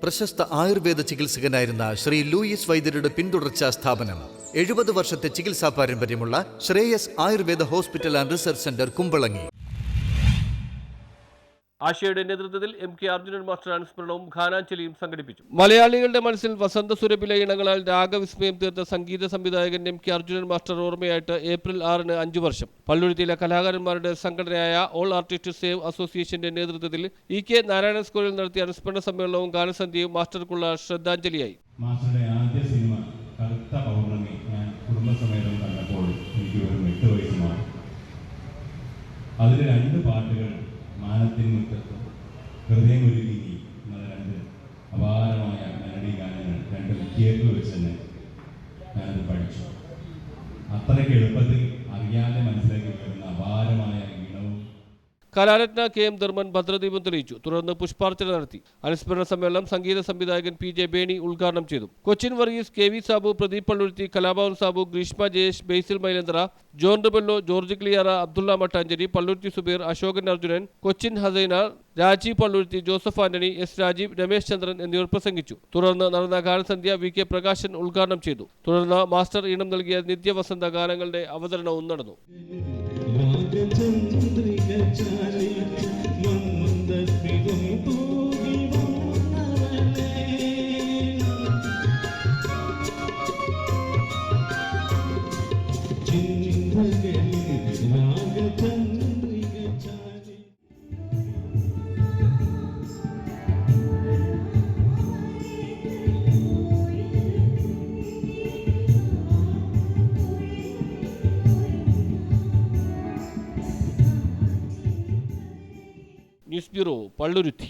പ്രശസ്ത ആയുർവേദ ചികിത്സകനായിരുന്ന ശ്രീ ലൂയിസ് വൈദ്യരുടെ പിന്തുടർച്ചാ സ്ഥാപനം 70 വർഷത്തെ ചികിത്സാ പാരമ്പര്യമുള്ള Shreyas Ayurveda hospital and research centre Kumbalangi. ആശയുടെ നേതൃത്വത്തിൽ MK അർജുനൻ മാസ്റ്റർ അനുസ്മരണവും ഗാനാഞ്ജലിയും സംഘടിപ്പിച്ചു. മലയാളികളുടെ മനസ്സിൽ വസന്തസുരഭില ഇണങ്ങളാൽ രാഗവിസ്മയം തീർത്ത സംഗീത സംവിധായകൻ MK അർജുനൻ മാസ്റ്റർ ഓർമ്മയായിട്ട് ഏപ്രിൽ 6-ന് 5 വർഷം. പള്ളുരുത്തിയിലെ കലാകാരന്മാരുടെ സംഘടനയായ ഓൾ ആർട്ടിസ്റ്റ് സേവ് അസോസിയേഷന്റെ നേതൃത്വത്തിൽ EK നാരായണ സ്കൂളിൽ നടത്തിയ അനുസ്മരണ സമ്മേളനവും ഗാനസന്ധ്യയും മാസ്റ്റർക്കുള്ള ശ്രദ്ധാഞ്ജലിയായി. മാസ്റ്ററുടെ ആദ്യ സിനിമ കറുത്ത പൗർണമി ഞാൻ കുടുംബസമേതം കണ്ടപ്പോൾ എനിക്ക് വെറും 8 വയസ്സുമാണ്. അതിൽ 2 പാട്ടുകൾ മാനത്തിൻ മുറ്റത്തും ഹൃദയമൊരുങ്ങി എന്നുള്ള 2 അപാരമായ മെലഡി ഗാനങ്ങൾ 2 തിയേറ്ററിൽ വെച്ച് തന്നെ ഞാനത് പഠിച്ചു. അത്രയ്ക്ക് എളുപ്പത്തിൽ അറിയാതെ മനസ്സിലാക്കി വരുന്ന അപാരമായ ഈണവും. കലാരത്ന KM ധർമ്മൻ ഭദ്രദീപം തെളിയിച്ചു. തുടർന്ന് പുഷ്പാർച്ചന നടത്തി. അനുസ്മരണ സമ്മേളനം സംഗീത സംവിധായകൻ PJ ബേണി ഉദ്ഘാടനം ചെയ്തു. കൊച്ചിൻ വർഗീസ്, KV സാബു, പ്രദീപ് പള്ളുരുത്തി, കലാഭവൻ സാബു, ഗ്രീഷ്മ ജയേഷ്, ബേസിൽ മൈലന്ദ്ര, John Rebello, George ക്ലിയാറ, Abdulla Mattancherry, Palluruthy Subeer, Ashokan Arjunan, Cochin Husaina, Rajeev Palluruthy, Joseph Antony, S Rajeev, Ramesh ചന്ദ്രൻ എന്നിവർ പ്രസംഗിച്ചു. തുടർന്ന് നടന്ന ഗാനസന്ധ്യ VK പ്രകാശൻ ഉദ്ഘാടനം ചെയ്തു. തുടർന്ന് മാസ്റ്റർ ഈണം നൽകിയ നിത്യവസന്ത ഗാനങ്ങളുടെ അവതരണവും നടന്നു. News bureau, Palluruthy.